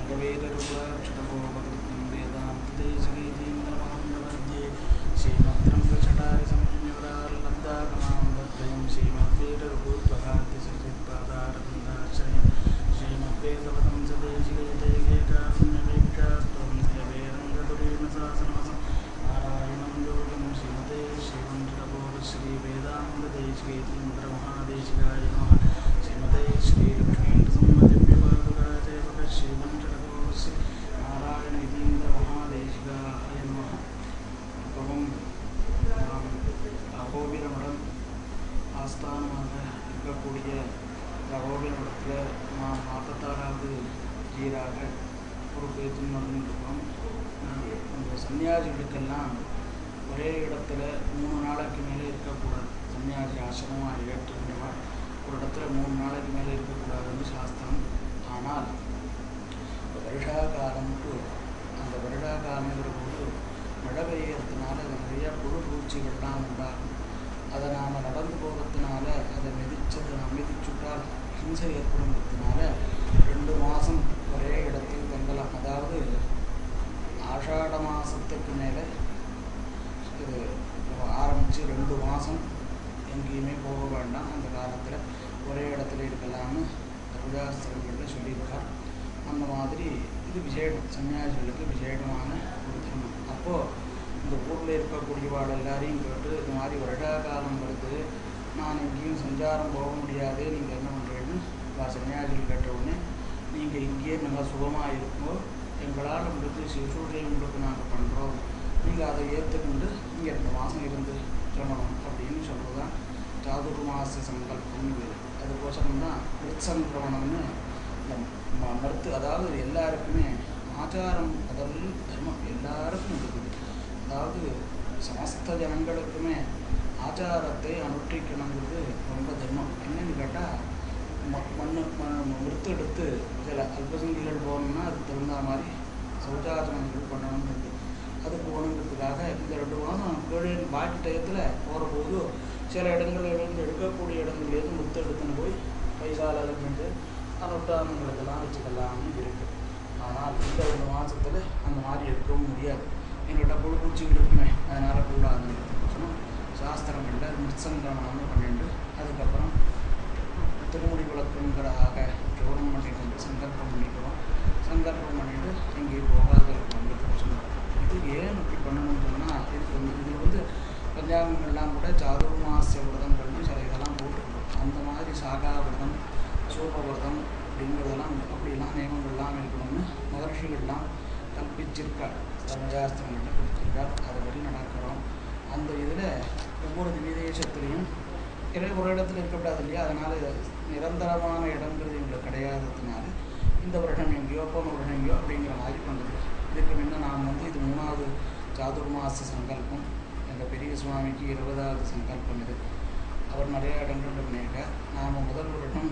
कवेररूपाक्षतपोपकृतं वेदान्तदेशिकेतीन्द्रमहन्दवद्ये श्रीमद्रङ्गचटारिसंयुराल्लब्धाकमान्दद्वयं श्रीमद्वेदरूपोद्वहाद्यसृजित्पादारविन्दाश्रयं श्रीमद्वेदवतं सदेशिकैतैकेकारुण्यवीक्षात्वं देवेरङ्गतुरेण शासनमसं नारायणं योगिं श्रीमते श्रीमन्त्रपोरश्रीवेदान्तदेशिकेतीन्द्रमहादेशिकाय नमः श्रीमते श्रीलक्ष्मीनृसिंहदिव्यपादुकाचैवक श्रीमन्त्रपोरश्री नारायण यतीन्द्रमहादेशिकाय नमः இப்பவும் நாம் அகோபில மடம் ஆஸ்தானமாக இருக்கக்கூடிய அகோபில மடத்தில் நாம் 46வது ஜீராக பொறுப்பேற்று நடந்துருக்கோம். இந்த சன்னியாசிகளுக்கெல்லாம் ஒரே இடத்துல 3 நாளைக்கு மேலே இருக்கக்கூடாது. சன்னியாசி ஆசிரமம் ஏற்றுமா ஒரு இடத்துல 3 நாளைக்கு மேலே இருக்கக்கூடாதுன்னு சாஸ்திரம். ஆனால் வருஷாகாலம்ட்டு அந்த வருஷாகாலங்கிற போது மழை பெய்யறதுனால நிறைய புழு பூச்சிகள்லாம் உண்டாகும். அதை நாம் நடந்து போகிறதுனால அதை மிதிச்சுட்டால் ஹிம்சை ஏற்படுங்கிறதுனால 2 மாதம் ஒரே இடத்தில் தங்கலாம். அதாவது ஆஷாட மாதத்துக்கு மேலே இது ஆரம்பித்து 2 மாதம் எங்கேயுமே போக வேண்டாம். அந்த காலத்தில் ஒரே இடத்துல இருக்கலாம்னு தர்மசாஸ்திரங்களில் சொல்லியிருக்கார். அந்த மாதிரி இது விசேடம், சன்னியாசிகளுக்கு விசேடமான ஒரு தர்மம். அப்போது இந்த ஊரில் இருக்கக்கூடியவாள் எல்லாரையும் கேட்டு இது மாதிரி வருடா காலம் வருது, நான் எங்கேயும் சஞ்சாரம் போக முடியாது, நீங்கள் என்ன பண்ணுறீங்கன்னு சன்னியாசிகள் கேட்ட உடனே நீங்கள் இங்கேயே நல்லா சுகமாக இருக்கும்போது எங்களால் உங்களுக்கு சிசுரை உங்களுக்கு நாங்கள் பண்ணுறோம், நீங்கள் அதை ஏற்றுக்கொண்டு இங்கே 2 மாதம் இருந்து சொல்லணும் அப்படின்னு சொல்கிறது தான் சாதுர்மாச சங்கல்பம். இது அதுக்கோசரம் தான் மிருத்சங்கிரமணம்னு மறுத்து, அதாவது எல்லாருக்குமே ஆச்சாரம் முதல் தர்மம் எல்லாருக்கும் இருக்குது. அதாவது சமஸ்த ஜனங்களுக்குமே ஆச்சாரத்தை அனுஷ்டிக்கணுங்கிறது ரொம்ப தர்மம். என்னன்னு கேட்டால் மிருத்து எடுத்து சில அல்பசங்கிகள் போகணும்னா அதுக்கு தகுந்த மாதிரி சௌச்சாச்சனங்கள் பண்ணணுங்கிறது. அது போகணுங்கிறதுக்காக இந்த 2 மாதம் கீழே பாக்கி டயத்தில் போகிறபோது சில இடங்களிலிருந்து எடுக்கக்கூடிய இடங்கள்லேருந்து முத்து எடுத்துன்னு போய் பைசாலிருந்து அனுஷ்டானங்களுக்கெல்லாம் வச்சுக்கலாம்னு இருக்குது. ஆனால் இந்த 2 மாதத்தில் அந்த மாதிரி எடுக்கவும் முடியாது. எங்கள்கிட்ட புழு பூச்சிகள் இருக்குமே, அதனால் கூடாதுன்னு சொன்னால் சாஸ்திரங்களில் மிருத்சங்கிரமணம்னு பண்ணிட்டு அதுக்கப்புறம் திருமுடி விளக்குங்கிறதாக ஜோரம் பண்ணிட்டு சங்கல்பம் பண்ணிக்கிறோம். சங்கல்பம் பண்ணிட்டு எங்கேயும் போகாத இருக்கணும்னு சொன்னோம். இது ஏன் அப்படி பண்ணணும்னு சொன்னால் இது பஞ்சாங்கங்கள்லாம் கூட சாதுர்மாசிய விரதங்கள்னு சில இதெல்லாம் போட்டுருக்கோம். அந்த மாதிரி சாகா விரதம், சோப விரதம் அப்படிங்கிறதெல்லாம் அப்படிலாம் நியமங்கள்லாம் இருக்கணும்னு மகர்ஷிகள்லாம் கற்பிச்சிருக்கார், தர்மசாஸ்திரங்கள்ல கொடுத்துருக்கார். அதை வழி நடக்கிறோம். அந்த இதில் ஒவ்வொரு விதேசத்துலேயும் ஒரு இடத்துல இருக்கக்கூடாது இல்லையா, அதனால் நிரந்தரமான இடங்கிறது எங்களுக்கு கிடையாததுனால இந்த வருடம் எங்கேயோ போன வருடம் எங்கேயோ அப்படிங்கிற மாதிரி பண்ணுறது. இதுக்கு முன்ன நாம் இது 3வது சாதுர்மாச சங்கல்பம். எங்கள் பெரிய சுவாமிக்கு 20வது சங்கல்பம். இது அவர் நிறைய இடங்கள் பண்ணியிருக்கார். நாம் முதல் வருடம்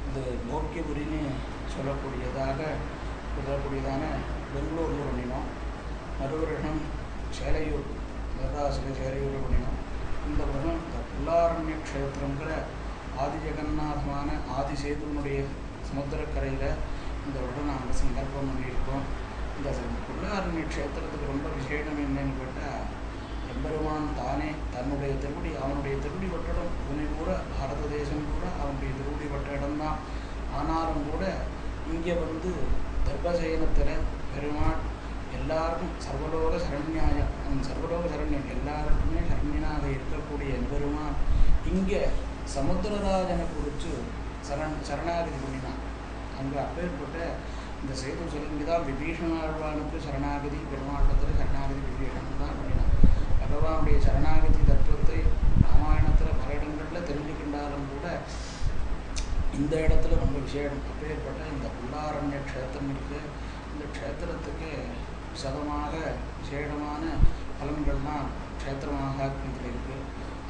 இந்த போக்கியபுரின்னு சொல்லக்கூடியதான பெங்களூரில் பண்ணினோம். மறு வருடம் சேலையூர், மெட்ராஸில் சேலையூரில் பண்ணினோம். இந்த வருடம் இந்த புல்லாரண்ய க்ஷேத்திரங்கிற ஆதி ஜெகநாதமான ஆதிசேதுவனுடைய சமுத்திரக்கரையில் இந்த வருடம் நாங்கள் சங்கல்பம் பண்ணியிருக்கோம். இந்த புல்லாரண்ய க்ஷேத்திரத்துக்கு ரொம்ப விசேஷம் என்னன்னு கேட்டால், எம்பெருமான் தானே தன்னுடைய திருவடி, அவனுடைய திருவடி வட்டிடம் துணை கூட பாரத தேசம் கூட அவனுடைய திருவடி வட்ட இடம்தான். ஆனாலும் கூட இங்கே தர்பசயனத்தில் பெருமாள் எல்லாருக்கும் சர்வலோக சரண்யாயம், சர்வலோக சரண்யம் எல்லாருக்குமே சரண்யனாக இருக்கக்கூடிய எம்பெருமான் இங்கே சமுத்திரராஜனை குறித்து சரணாகதி பண்ணினான். அங்கே அப்பேற்பட்ட இந்த சேது சொல்லிங்க தான் விபீஷணாழ்வானுக்கு சரணாகதி, பெருமாளத்தில் சரணாகதி விபீஷணன் தான் பண்ணினான். பகவானுடைய சரணாகதி தத்துவத்தை ராமாயணத்தில் பல இடங்களில் தெரிஞ்சுக்கின்றாலும் கூட இந்த இடத்துல ரொம்ப விசேஷம். அப்பேற்பட்ட இந்த புல்லாரண்ய க்ஷேத்திரம் இருக்குது. இந்த க்ஷேத்திரத்துக்கு விசதமாக விசேஷமான பலன்கள்லாம் க்ஷேத்திரமாக இதில் இருக்குது.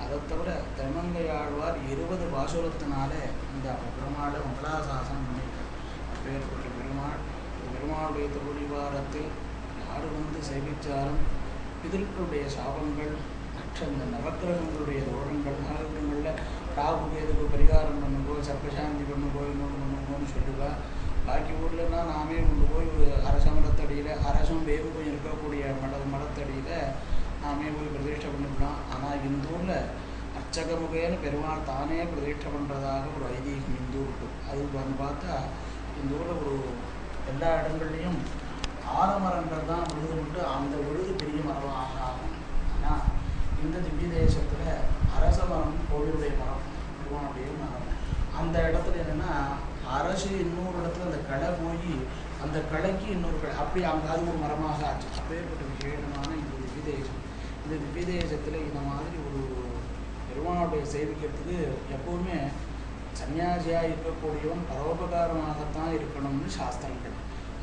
அதை தவிர திருமங்கையாழ்வார் 20 பாசுரத்தினால இந்த பெருமாளை மங்களாசாசனம் பண்ணியிருக்கார். அப்பேற்பட்ட பெருமாளுடைய திருவடிவாரத்தில் யார் சேவித்தாலும் பிதர்களுடைய சாபங்கள், இந்த நவக்கிரகங்களுடைய தோஷங்கள், நவக்கிரகங்களில் ராகு கேதுக்கு பரிகாரம் பண்ணுங்கோ, சர்ப்பசாந்தி பண்ணுங்கோ, இன்னொன்று பண்ணுங்கோன்னு சொல்லுவா. பாக்கி ஊர்லன்னா நாமே கொண்டு போய் ஒரு அரச மரத்தடியில் அரசும் வேவு போய் இருக்கக்கூடிய மரத்தடியில் நாமே போய் பிரதிஷ்டை பண்ணிக்கலாம். ஆனால் இந்த ஊரில் அர்ச்சகமுகேன்னு பெருமாள் தானே பிரதிஷ்டை பண்ணுறதாக ஒரு ஐதீகம் இந்த ஊருக்கு. அது வந்து பார்த்தா இந்த ஊரில் ஒரு எல்லா இடங்கள்லையும் ஆலமரங்கள் தான் விழுது விட்டு அந்த விழுது பெரிய மரமாக ஆகும். ஆனால் இந்த திவ்ய தேசத்தில் அரச மரம் கோவிலுடைய மரம் பெருமாளுடைய மரம். அந்த இடத்துல என்னென்னா அரசு இன்னொரு இடத்துல அந்த களை போய் அந்த களைக்கு இன்னொரு களை அப்படி அங்கே அது ஒரு மரமாக ஆச்சு. அப்பேற்பட்ட விசேஷமான இந்த திவ்ய தேசம். இந்த திவ்ய தேசத்தில் இந்த மாதிரி ஒரு பெருமாளுடைய சேவிக்கிறதுக்கு எப்போவுமே சன்னியாசியாக இருக்கக்கூடியவன் பரோபகாரமாகத்தான் இருக்கணும்னு சாஸ்திரங்கள்.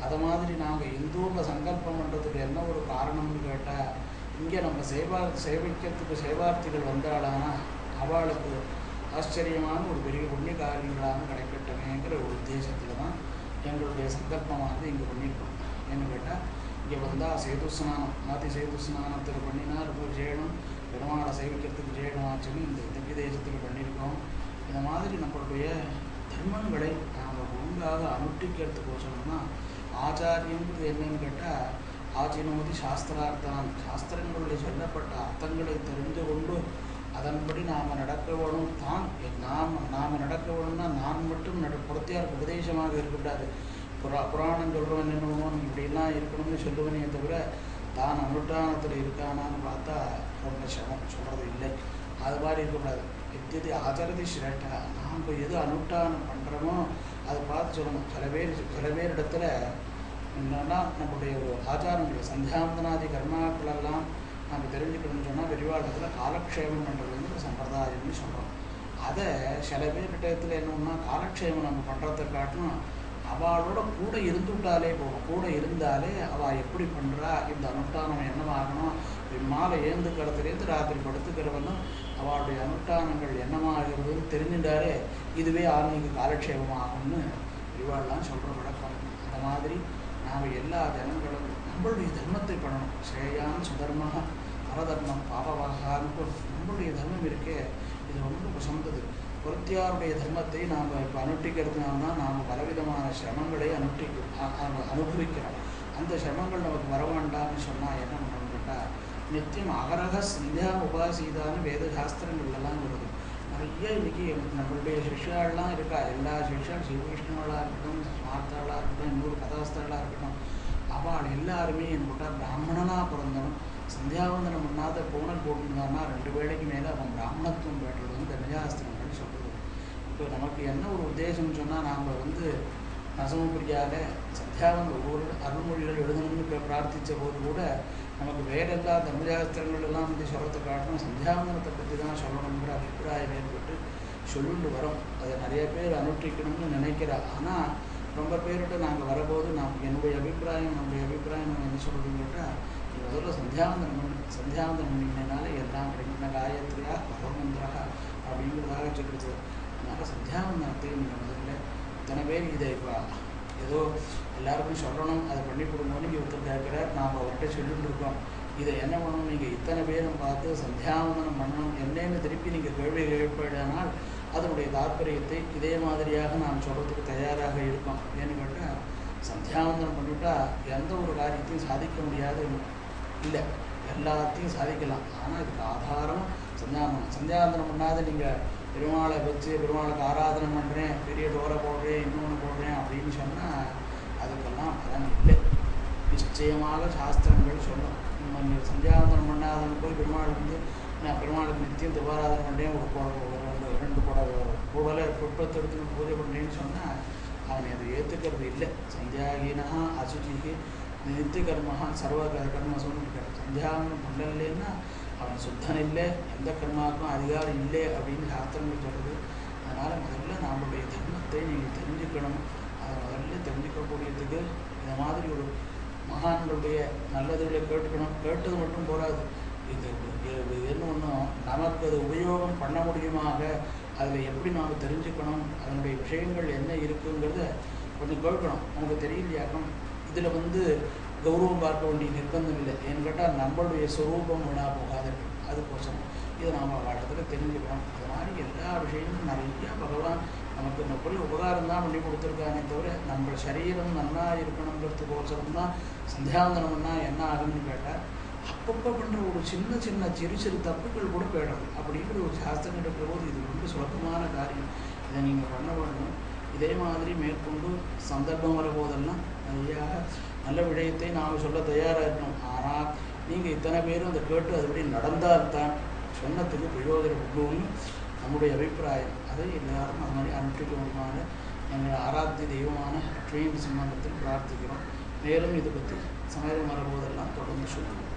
அதை மாதிரி நாங்கள் இந்தூரில் சங்கல்பம் பண்ணுறதுக்கு என்ன ஒரு காரணம்னு கேட்டால், இங்கே நம்ம சேவிக்கிறதுக்கு சேவார்த்திகள் வந்தாளானா அவளுக்கு ஆச்சரியமான ஒரு பெரிய புண்ணிய காரியங்களாக கிடைக்கட்டுமேங்கிற ஒரு உத்தேசத்தில் தான் எங்களுடைய சங்கல்பமானது இங்கே பண்ணியிருக்கோம். ஏன்னு கேட்டால் இங்கே வந்தால் சேது ஸ்நானம் சேது ஸ்நானத்துக்கு பண்ணினா ரொம்ப விஜயனும் பெருமாளை சேவிக்கிறதுக்கு விஜயமாச்சுன்னு இந்த திவ்ய தேசத்துக்கு பண்ணியிருக்கோம். இந்த மாதிரி நம்மளுடைய தர்மங்களை நாம் ஒழுங்காக அனுஷ்டிக்கிறதுக்கோசரம் தான் ஆச்சாரியங்கிறது என்னன்னு கேட்டால் ஆச்சினோதி சாஸ்திரார்த்தான், சாஸ்திரங்களுடைய சொல்லப்பட்ட அர்த்தங்களை தெரிந்து கொண்டு அதன்படி நாம் நடக்க வேணும். தான் நாம் நடக்க வேணும்னா நான் மட்டும் புறத்தியார் உபதேசமாக இருக்கக்கூடாது. புராணம் சொல்கிறவன் என்ன பண்ணுவோம் இப்படிலாம் இருக்கணும்னு சொல்லுவனே தவிர தான் அனுஷ்டானத்தில் இருக்கானான்னு பார்த்தா ரொம்ப சிரமம் சொல்கிறது இல்லை. அது மாதிரி இருக்கக்கூடாது. எது ஆச்சாரதி சிரேஷ்டா, நாம் எது அனுஷ்டானம் பண்ணுறோமோ அதை பார்த்து சொல்லணும். சில பேர் இடத்துல என்னன்னா நம்மளுடைய ஒரு ஆச்சாரங்கள் சந்தியாவந்தனாதி கர்மாக்களெல்லாம் நம்ம தெரிஞ்சுக்கணும்னு சொன்னால் பெரியவாளத்தில் காலக்ஷேமம் பண்ணுறதுன்னு ஒரு சம்பிரதாயம்னு சொல்கிறோம். அதை சில பேர்கிட்ட என்னன்னா காலக்ஷேமம் நம்ம பண்ணுறதை காட்டணும் அவளோட கூட இருந்துவிட்டாலே போகும். கூட இருந்தாலே அவள் எப்படி பண்ணுறா, இந்த அனுஷ்டானம் என்னவாகணும், மாலை ஏந்துக்கிறதுலேருந்து ராத்திரி படுத்துக்கிறவனும் அவளுடைய அனுஷ்டானங்கள் என்னமாகிறதுன்னு தெரிஞ்சுட்டாலே இதுவே ஆன்மீக காலக்ஷேபமாகும்னு இவாள்லாம் சொல்கிற வழக்கம். அந்த மாதிரி நாம் எல்லா ஜனங்களும் நம்மளுடைய தர்மத்தை பண்ணணும். ஸ்ரேயான் சுதர்ம பரதர்மம் பாபவாகான்னு நம்மளுடைய தர்மம் இருக்கே இது ரொம்ப உசந்தது. பொருத்தியாருடைய தர்மத்தை நாம் இப்போ அனுஷ்டிக்கிறதுனால தான் நாம் பலவிதமான சிரமங்களை அனுபவிக்கிறோம். அந்த சிரமங்கள் நமக்கு வர வேண்டாம்னு சொன்னால் என்ன பண்ணணும்னு கேட்டால் நித்தியம் அகரக சந்தியா உபாசீதான்னு வேத சாஸ்திரங்கள்லாம் வருது. நிறைய இன்றைக்கி நம்மளுடைய சிஷ்யாலாம் இருக்கா. எல்லா சிஷ்யால் ஸ்ரீகிருஷ்ணர்களாக இருக்கட்டும், ஸ்மார்த்தாளாக இருக்கட்டும், இன்னொரு கதாஸ்தர்களாக இருக்கட்டும், அவள் எல்லாருமே என்கிட்ட பிராமணனாக பிறந்தனும் சந்தியாவந்தனம் பண்ணாத பூனல் போட்டுருந்தான்னா 2 வேளைக்கு மேலே அவன் பிராமணத்துவம் பெற்றது வந்து தர்மசாஸ்திரங்கள் சொல்கிறது. இப்போ நமக்கு என்ன ஒரு உத்தேசம்னு சொன்னால் நாம் நசமபுரியால் சந்தியாவந்த ஒவ்வொரு அருள்மொழிகள் எழுதணும்னு பிரார்த்தித்த போது கூட நமக்கு வேறு எல்லா தர்மசாஸ்திரங்கள் எல்லாம் வந்து சொல்கிறத காட்டணும் சந்தியாவந்தனத்தை பற்றி தான் சொல்லணுங்கிற அபிப்பிராயம் ஏற்பட்டு சொல்லிட்டு வரோம். அதை நிறைய பேர் அனுஷ்டிக்கணும்னு நினைக்கிறா. ஆனால் ரொம்ப பேர்கிட்ட நாங்கள் வரபோது நம்முடைய அபிப்பிராயம் நம்ம என்ன சொல்கிறதுன்னு கேட்டால் முதல்ல சந்தியாவந்தனம் பண்ணினால எல்லாம் கிடைக்கிற காயத்ரியா பரமந்திரா அப்படிங்கிறதாக சொல்லிடுது. அதனால் சந்தியாவந்தனத்தை நீங்கள் முதல்ல இத்தனை பேர் இதை இப்போ ஏதோ எல்லாருக்கும் சொல்லணும் அதை பண்ணி கொடுங்கன்னு ஒருத்தர் கேட்குறார். நாம் அவர்கிட்ட சொல்லிட்டு இருக்கோம். இதை என்ன பண்ணணும், நீங்கள் இத்தனை பேரும் பார்த்து சந்தியாவந்தனம் பண்ணணும் என்னன்னு திருப்பி நீங்கள் கேள்வி கேட்பதானால் அதனுடைய தாற்பயத்தை இதே மாதிரியாக நாம் சொல்கிறதுக்கு தயாராக இருக்கோம். ஏன்னு கேட்டால் சந்தியாவந்தனம் பண்ணிவிட்டா எந்த ஒரு காரியத்தையும் சாதிக்க முடியாது இல்லை, எல்லாத்தையும் சாதிக்கலாம். ஆனால் இதுக்கு ஆதாரம் சந்தியாவந்தனம் பண்ணாத நீங்கள் பெருமாளை வச்சு பெருமாளுக்கு ஆராதனை பண்ணுறேன், பெரிய டோரை போடுறேன், இன்னொன்று போடுறேன் அப்படின்னு சொன்னால் அதுக்கெல்லாம் பலன் இல்லை. நிச்சயமாக சாஸ்திரங்கள் சொல்லும். நம்ம சந்தியாவந்தனம் பண்ணாதவங்க போய் பெருமாள் வந்து நான் பெருமாளுக்கு நித்தியம் துபாராதனை பண்ணுறேன், ஒரு 2 கூடலை புட்பத்தெடுத்து பூஜை பண்ணுறேன்னு சொன்னால் அவனை அதை ஏற்றுக்கிறது இல்லை. சந்தியாகீனா அசுச்சிக்கு நித்திய கர்மஹா சர்வ கர்ம சொல்லியிருக்காரு. சந்தியாவந்தனம் பண்ணலைன்னா அவன் சுத்தன் இல்லை, எந்த கர்மாவுக்கும் அதிகாரம் இல்லை அப்படின்னு சாஸ்திரங்கள் சொல்கிறது. அதனால் முதல்ல நம்மளுடைய தர்மத்தை நீங்கள் தெரிஞ்சுக்கணும். அதை முதல்ல தெரிஞ்சுக்கக்கூடியதுக்கு இந்த மாதிரி ஒரு மகான்களுடைய நல்லதுகளை கேட்டுக்கணும். கேட்டது மட்டும் போகாது, இது என்ன ஒன்றும் நமக்கு அது உபயோகம் பண்ண முடியுமாக அதில் எப்படி நாம் தெரிஞ்சுக்கணும், அதனுடைய விஷயங்கள் என்ன இருக்குங்கிறத கொஞ்சம் கேட்கணும். நமக்கு தெரியலையாக்கும் இதில் வந்து கௌரவம் பார்க்க வேண்டிய நிர்பந்தம் இல்லை. ஏன்னு கேட்டால் நம்மளுடைய ஸ்வரூபம் வீணாக போகாது. அதுக்கோசரம் இதை நாம் இடத்துல தெரிஞ்சுக்கணும். அது மாதிரி எல்லா விஷயமும் நிறையா பகவான் நமக்கு இந்த போய் உபகாரம் தான் பண்ணி கொடுத்துருக்கானே தவிர நம்ம சரீரம் நல்லா இருக்கணுங்கிறதுக்கோசரம் தான் சந்தியாவந்தனம்னா என்ன ஆகுதுன்னு கேட்டால் அப்பப்போ பண்ணுற ஒரு சின்ன சின்ன சிறு சிறு தப்புகள் கூட போயிடும். அப்படிங்கிற ஒரு சாஸ்திரம் இருக்கிற போது இது ரொம்ப சுலபமான காரியம். இதை நீங்கள் பண்ண வேண்டும். இதே மாதிரி மேற்கொண்டு சந்தர்ப்பம் வர போதெல்லாம் நிறையா நல்ல விடயத்தை நாம் சொல்ல தயாராக இருக்கணும். ஆனால் நீங்கள் இத்தனை பேரும் அதை கேட்டு அதுபடி நடந்தால்தான் சொன்னதுக்கு பிரயோஜனம் உண்டுன்னு நம்முடைய அபிப்பிராயம். அதை எல்லாரும் அது மாதிரி அனுஷ்டிக்கணுமான எங்கள் ஆராத்திய தெய்வமான லட்சுமி சிம்மத்தில் பிரார்த்திக்கிறோம். மேலும் இதை பற்றி சமயம் வரும்போதெல்லாம் தொடர்ந்து சொல்லுவோம்.